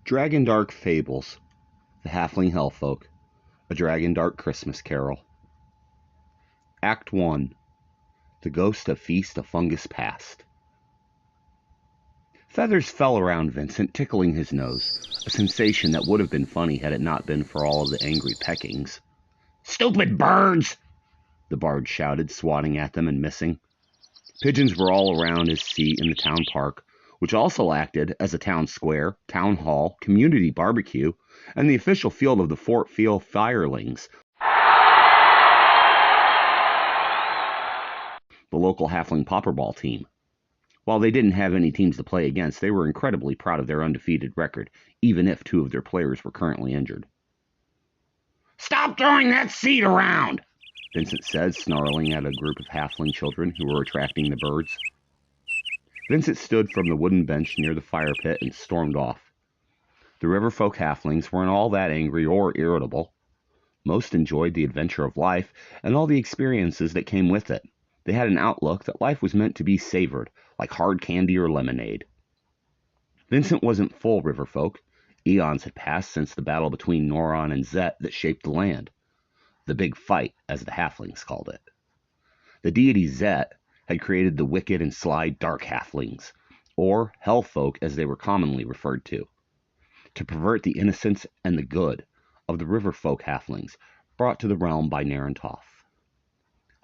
DragonDark Fables, The Halfling Hellfolk, A DragonDark Christmas Carol. Act 1. The Ghost of Feast of Fungus Past. Feathers fell around Vincent, tickling his nose, a sensation that would have been funny had it not been for all of the angry peckings. "Stupid birds!" the bard shouted, swatting at them and missing. Pigeons were all around his seat in the town park, which also acted as a town square, town hall, community barbecue, and the official field of the Fort Field Firelings, the local Halfling Popperball team. While they didn't have any teams to play against, they were incredibly proud of their undefeated record, even if 2 of their players were currently injured. "Stop throwing that seed around!" Vincent said, snarling at a group of halfling children who were attracting the birds. Vincent stood from the wooden bench near the fire pit and stormed off. The Riverfolk halflings weren't all that angry or irritable. Most enjoyed the adventure of life and all the experiences that came with it. They had an outlook that life was meant to be savored, like hard candy or lemonade. Vincent wasn't full Riverfolk. Eons had passed since the battle between Noron and Zet that shaped the land. The Big Fight, as the halflings called it. The deity Zet had created the wicked and sly Dark Halflings, or Hellfolk as they were commonly referred to pervert the innocence and the good of the Riverfolk halflings brought to the realm by Narantoth.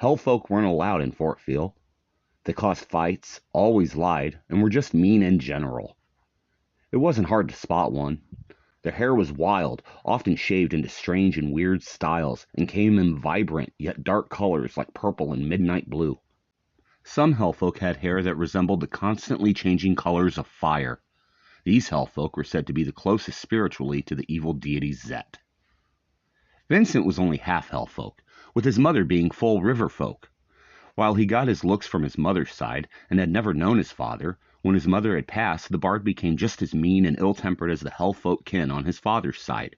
Hellfolk weren't allowed in Fort Field. They caused fights, always lied, and were just mean in general. It wasn't hard to spot one. Their hair was wild, often shaved into strange and weird styles, and came in vibrant yet dark colors like purple and midnight blue. Some Hellfolk had hair that resembled the constantly changing colors of fire. These Hellfolk were said to be the closest spiritually to the evil deity Zet. Vincent was only half Hellfolk, with his mother being full Riverfolk. While he got his looks from his mother's side and had never known his father, when his mother had passed, the bard became just as mean and ill-tempered as the Hellfolk kin on his father's side.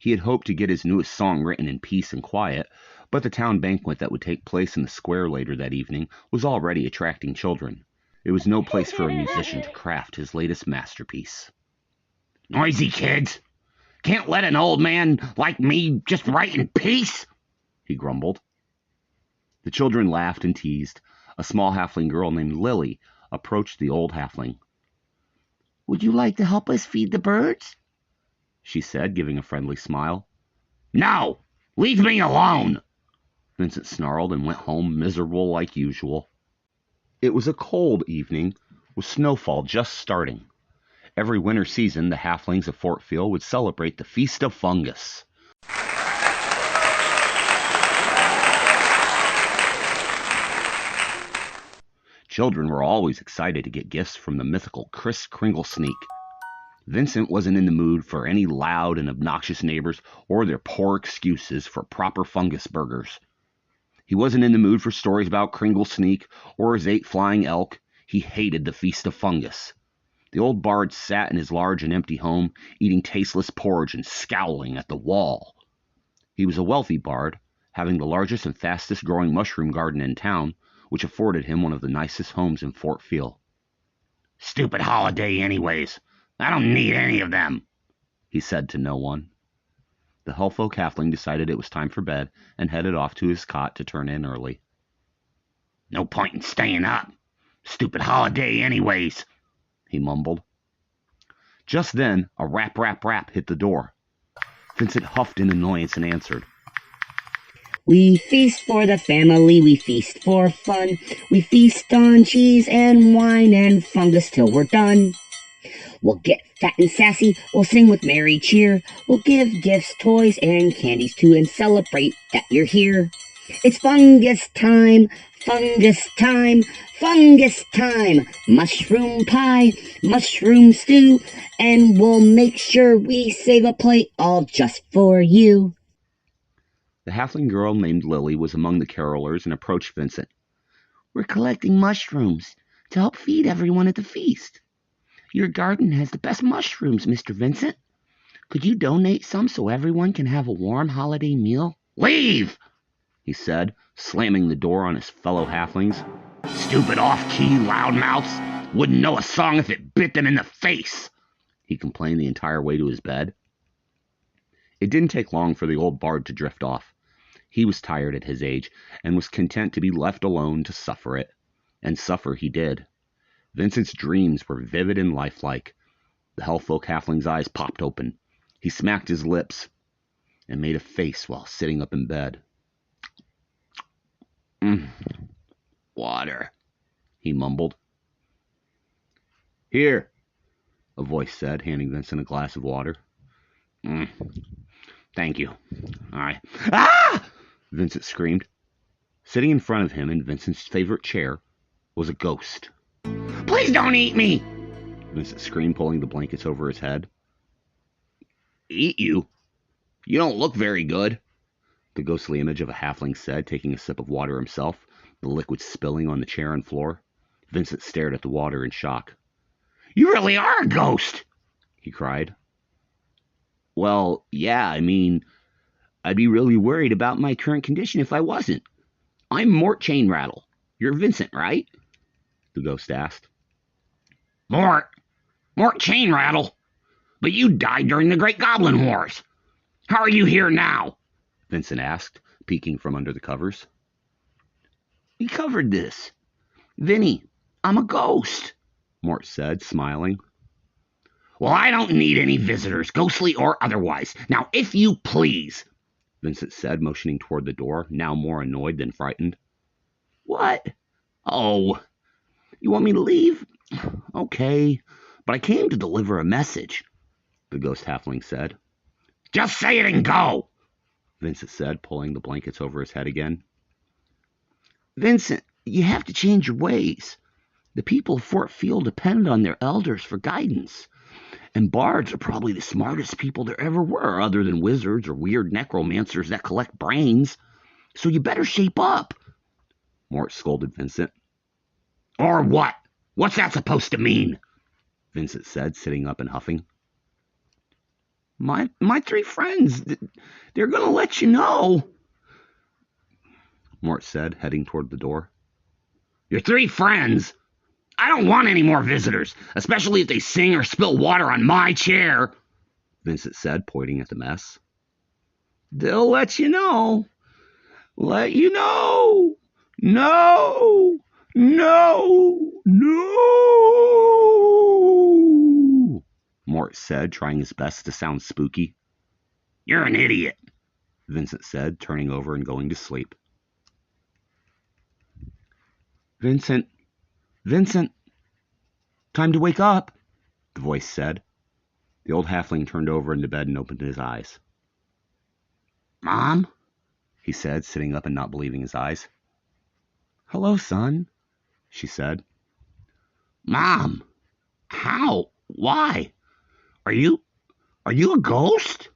He had hoped to get his newest song written in peace and quiet, but the town banquet that would take place in the square later that evening was already attracting children. It was no place for a musician to craft his latest masterpiece. "Noisy kids! Can't let an old man like me just write in peace!" he grumbled. The children laughed and teased. A small halfling girl named Lily approached the old halfling. "Would you like to help us feed the birds?" she said, giving a friendly smile. "No! Leave me alone!" Vincent snarled and went home miserable like usual. It was a cold evening, with snowfall just starting. Every winter season, the halflings of Fort Field would celebrate the Feast of Fungus. Children were always excited to get gifts from the mythical Kris Kringlesneak. Vincent wasn't in the mood for any loud and obnoxious neighbors or their poor excuses for proper fungus burgers. He wasn't in the mood for stories about Kringlesneak or his 8 flying elk. He hated the Feast of Fungus. The old bard sat in his large and empty home, eating tasteless porridge and scowling at the wall. He was a wealthy bard, having the largest and fastest growing mushroom garden in town, which afforded him one of the nicest homes in Fort Field. "Stupid holiday anyways. I don't need any of them," he said to no one. The Hellfolk halfling decided it was time for bed and headed off to his cot to turn in early. "No point in staying up. Stupid holiday anyways," he mumbled. Just then, a rap, rap, rap hit the door. Vincent huffed in annoyance and answered. "We feast for the family, we feast for fun. We feast on cheese and wine and fungus till we're done. We'll get fat and sassy, we'll sing with merry cheer. We'll give gifts, toys, and candies too, and celebrate that you're here. It's fungus time, fungus time, fungus time. Mushroom pie, mushroom stew, and we'll make sure we save a plate all just for you." The halfling girl named Lily was among the carolers and approached Vincent. "We're collecting mushrooms to help feed everyone at the feast. Your garden has the best mushrooms, Mr. Vincent. Could you donate some so everyone can have a warm holiday meal?" "Leave!" he said, slamming the door on his fellow halflings. "Stupid off-key loudmouths! Wouldn't know a song if it bit them in the face. he complained the entire way to his bed. It didn't take long for the old bard to drift off. He was tired at his age, and was content to be left alone to suffer it. And suffer he did. Vincent's dreams were vivid and lifelike. The Hellfolk halfling's eyes popped open. He smacked his lips and made a face while sitting up in bed. Water, he mumbled. Here, a voice said, handing Vincent a glass of water. Thank you. All right. Ah! Vincent screamed. Sitting in front of him in Vincent's favorite chair was a ghost. Please don't eat me! Vincent screamed, pulling the blankets over his head. Eat you? You don't look very good, the ghostly image of a halfling said, taking a sip of water himself, the liquid spilling on the chair and floor. Vincent stared at the water in shock. You really are a ghost, he cried. Well, yeah, I mean, I'd be really worried about my current condition if I wasn't. I'm Mort Chainrattle. You're Vincent, right? The ghost asked. Mort Chainrattle? But you died during the Great Goblin Wars. How are you here now? Vincent asked, peeking from under the covers. We covered this. Vinny, I'm a ghost, Mort said, smiling. Well, I don't need any visitors, ghostly or otherwise. Now, if you please, Vincent said, motioning toward the door, now more annoyed than frightened. What? Oh, you want me to leave? Okay, but I came to deliver a message, the ghost halfling said. Just say it and go, Vincent said, pulling the blankets over his head again. Vincent, you have to change your ways. The people of Fort Field depend on their elders for guidance. And bards are probably the smartest people there ever were, other than wizards or weird necromancers that collect brains. So you better shape up, Mort scolded Vincent. Or what? What's that supposed to mean? Vincent said, sitting up and huffing. My three friends, they're going to let you know, Mort said, heading toward the door. Your three friends? I don't want any more visitors, especially if they sing or spill water on my chair, Vincent said, pointing at the mess. They'll let you know. Let you know. No. Mort said, trying his best to sound spooky. You're an idiot, Vincent said, turning over and going to sleep. Vincent, time to wake up, the voice said. The old halfling turned over into bed and opened his eyes. Mom, he said, sitting up and not believing his eyes. Hello, son, she said. Mom, how? Why? Are you a ghost?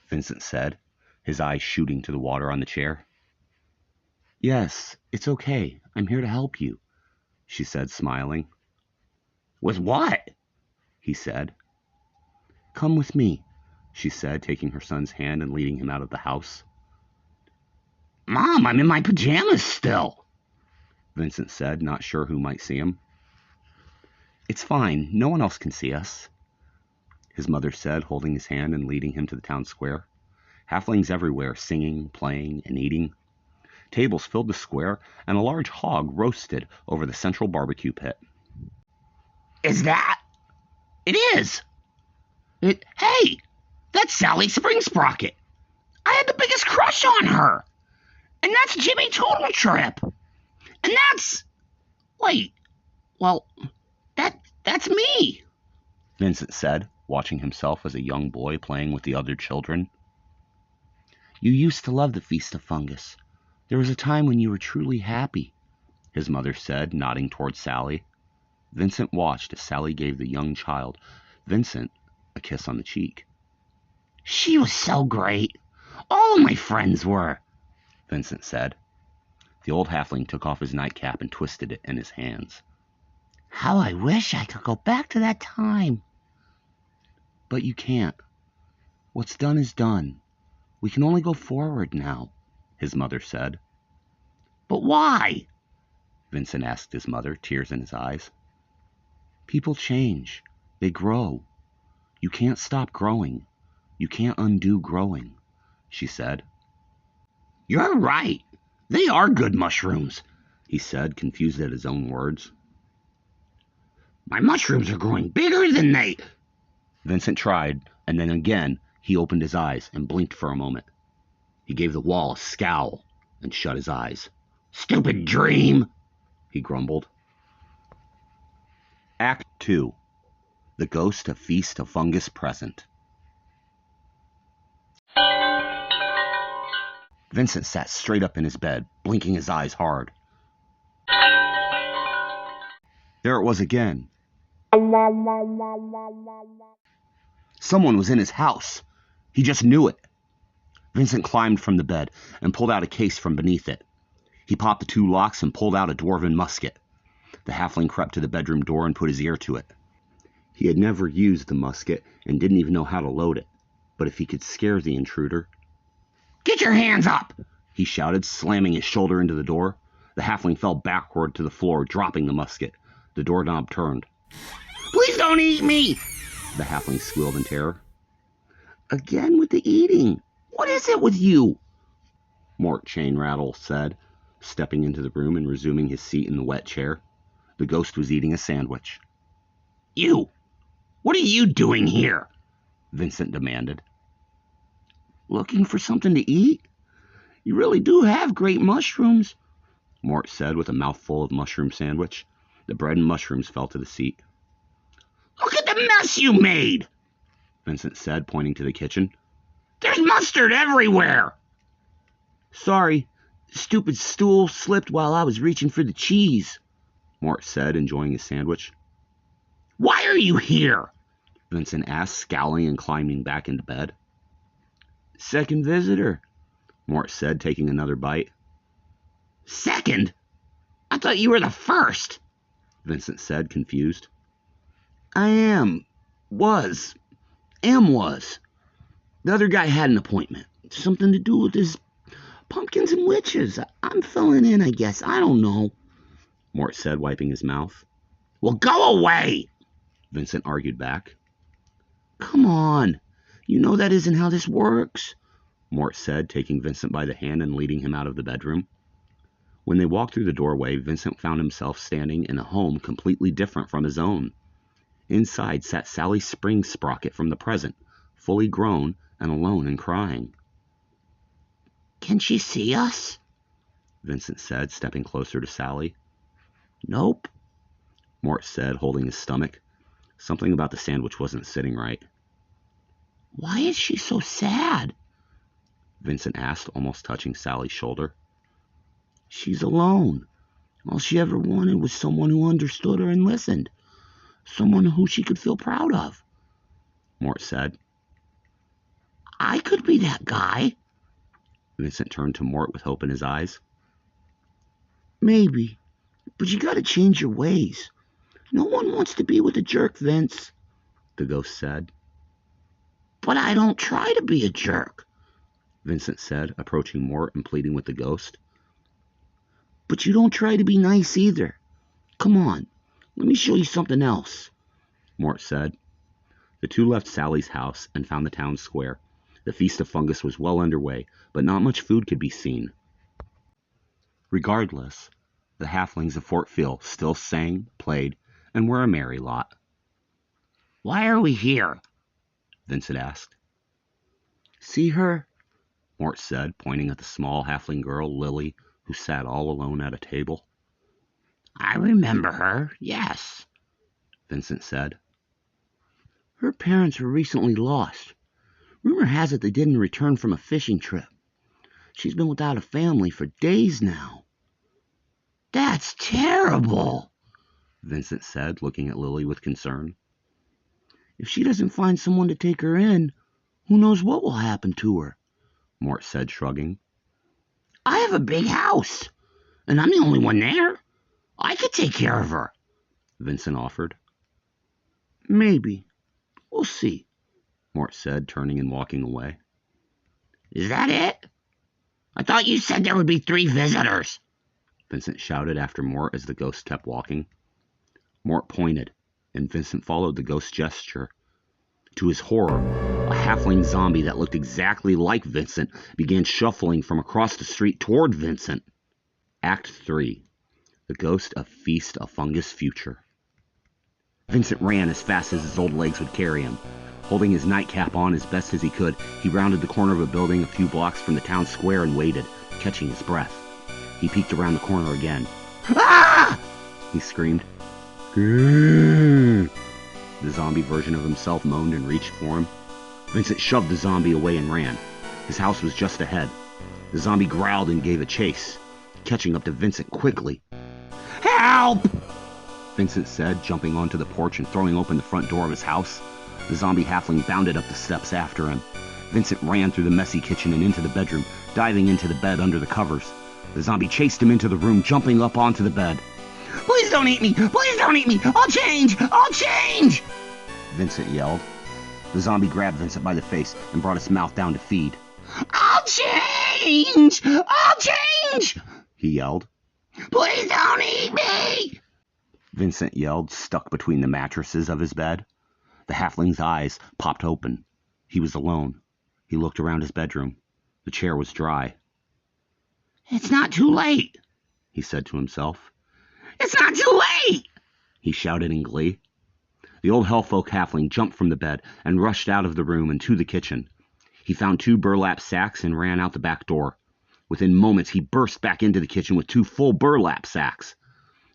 Vincent said, his eyes shooting to the water on the chair. Yes, it's okay. I'm here to help you, she said, smiling. With what? He said. Come with me, she said, taking her son's hand and leading him out of the house. Mom, I'm in my pajamas still, Vincent said, not sure who might see him. It's fine. No one else can see us, his mother said, holding his hand and leading him to the town square. Halflings everywhere, singing, playing, and eating. Tables filled the square, and a large hog roasted over the central barbecue pit. Is that? It is. Hey, that's Sally Springsprocket. I had the biggest crush on her. And that's Jimmy Total Trip. And that's... Wait, well, that's me, Vincent said, watching himself as a young boy playing with the other children. You used to love the Feast of Fungus. There was a time when you were truly happy, his mother said, nodding toward Sally. Vincent watched as Sally gave the young child, Vincent, a kiss on the cheek. She was so great. All of my friends were, Vincent said. The old halfling took off his nightcap and twisted it in his hands. How I wish I could go back to that time. But you can't. What's done is done. We can only go forward now, his mother said. But why? Vincent asked his mother, tears in his eyes. People change. They grow. You can't stop growing. You can't undo growing, she said. You're right. They are good mushrooms, he said, confused at his own words. My mushrooms are growing bigger than they... Vincent tried, and then again he opened his eyes and blinked for a moment. He gave the wall a scowl and shut his eyes. Stupid dream, he grumbled. Act 2. The Ghost of Feast of Fungus Present. Vincent sat straight up in his bed, blinking his eyes hard. There it was again. Someone was in his house. He just knew it. Vincent climbed from the bed and pulled out a case from beneath it. He popped the 2 locks and pulled out a dwarven musket. The halfling crept to the bedroom door and put his ear to it. He had never used the musket and didn't even know how to load it. But if he could scare the intruder... Get your hands up! He shouted, slamming his shoulder into the door. The halfling fell backward to the floor, dropping the musket. The doorknob turned. Please don't eat me! The halfling squealed in terror. Again with the eating. What is it with you? Mort Chainrattle said, stepping into the room and resuming his seat in the wet chair. The ghost was eating a sandwich. You! What are you doing here? Vincent demanded. Looking for something to eat? You really do have great mushrooms, Mort said with a mouthful of mushroom sandwich. The bread and mushrooms fell to the seat. Look at the mess you made, Vincent said, pointing to the kitchen. There's mustard everywhere. Sorry, stupid stool slipped while I was reaching for the cheese, Mort said, enjoying his sandwich. Why are you here? Vincent asked, scowling and climbing back into bed. Second visitor, Mort said, taking another bite. Second? I thought you were the first, Vincent said, confused. I am. Was. The other guy had an appointment. Something to do with his pumpkins and witches. I'm filling in, I guess. I don't know, Mort said, wiping his mouth. Well, go away, Vincent argued back. Come on. You know that isn't how this works, Mort said, taking Vincent by the hand and leading him out of the bedroom. When they walked through the doorway, Vincent found himself standing in a home completely different from his own. Inside sat Sally Spring Sprocket from the present, fully grown and alone and crying. Can she see us? Vincent said, stepping closer to Sally. Nope, Mort said, holding his stomach. Something about the sandwich wasn't sitting right. Why is she so sad? Vincent asked, almost touching Sally's shoulder. She's alone. All she ever wanted was someone who understood her and listened. Someone who she could feel proud of, Mort said. I could be that guy. Vincent turned to Mort with hope in his eyes. Maybe, but you gotta change your ways. No one wants to be with a jerk, Vince, the ghost said. But I don't try to be a jerk, Vincent said, approaching Mort and pleading with the ghost. But you don't try to be nice either. Come on, let me show you something else, Mort said. The two left Sally's house and found the town square. The Feast of Fungus was well underway, but not much food could be seen. Regardless, the halflings of Fort Phil still sang, played, and were a merry lot. Why are we here? Vincent asked. See her? Mort said, pointing at the small halfling girl, Lily, who sat all alone at a table. I remember her, yes, Vincent said. Her parents were recently lost. Rumor has it they didn't return from a fishing trip. She's been without a family for days now. That's terrible, Vincent said, looking at Lily with concern. If she doesn't find someone to take her in, who knows what will happen to her, Mort said, shrugging. I have a big house, and I'm the only one there. I could take care of her, Vincent offered. Maybe. We'll see, Mort said, turning and walking away. Is that it? I thought you said there would be 3 visitors, Vincent shouted after Mort as the ghost kept walking. Mort pointed, and Vincent followed the ghost's gesture. To his horror, a halfling zombie that looked exactly like Vincent began shuffling from across the street toward Vincent. Act 3. The Ghost of Feast of Fungus Future. Vincent ran as fast as his old legs would carry him. Holding his nightcap on as best as he could, he rounded the corner of a building a few blocks from the town square and waited, catching his breath. He peeked around the corner again. "Ah!" he screamed. "Grrr!" The zombie version of himself moaned and reached for him. Vincent shoved the zombie away and ran. His house was just ahead. The zombie growled and gave a chase, catching up to Vincent quickly. "Help!" Vincent said, jumping onto the porch and throwing open the front door of his house. The zombie halfling bounded up the steps after him. Vincent ran through the messy kitchen and into the bedroom, diving into the bed under the covers. The zombie chased him into the room, jumping up onto the bed. "Please don't eat me! Please don't eat me! I'll change! I'll change!" Vincent yelled. The zombie grabbed Vincent by the face and brought his mouth down to feed. "I'll change! I'll change!" he yelled. "Please don't eat me!" Vincent yelled, stuck between the mattresses of his bed. The halfling's eyes popped open. He was alone. He looked around his bedroom. The chair was dry. "It's not too late," he said to himself. "It's not too late!" he shouted in glee. The old Hellfolk halfling jumped from the bed and rushed out of the room and to the kitchen. He found 2 burlap sacks and ran out the back door. Within moments, he burst back into the kitchen with 2 full burlap sacks.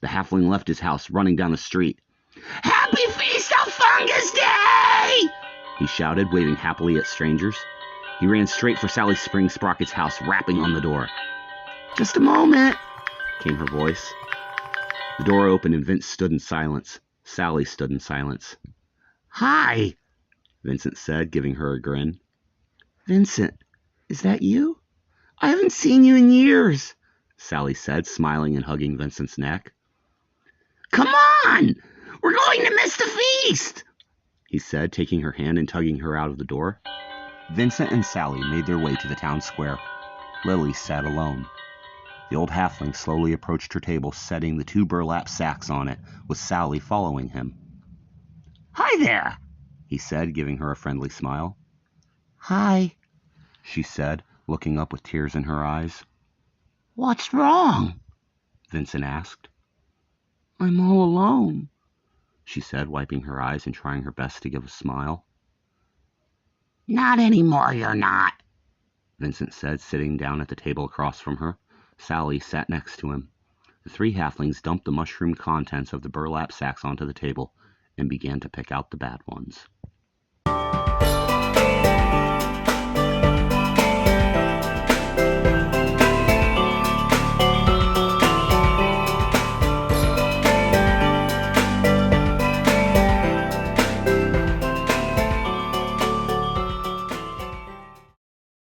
The halfling left his house, running down the street. "Happy Feast of Fungus Day!" he shouted, waving happily at strangers. He ran straight for Sally Spring Sprocket's house, rapping on the door. "Just a moment," came her voice. The door opened and Vince stood in silence. Sally stood in silence. "Hi," Vincent said, giving her a grin. "Vincent, is that you? I haven't seen you in years," Sally said, smiling and hugging Vincent's neck. "Come on! We're going to miss the feast!" he said, taking her hand and tugging her out of the door. Vincent and Sally made their way to the town square. Lily sat alone. The old halfling slowly approached her table, setting the 2 burlap sacks on it, with Sally following him. "Hi there," he said, giving her a friendly smile. "Hi," she said, looking up with tears in her eyes. "What's wrong?" Vincent asked. "I'm all alone," she said, wiping her eyes and trying her best to give a smile. "Not anymore, you're not," Vincent said, sitting down at the table across from her. Sally sat next to him. The 3 halflings dumped the mushroom contents of the burlap sacks onto the table and began to pick out the bad ones.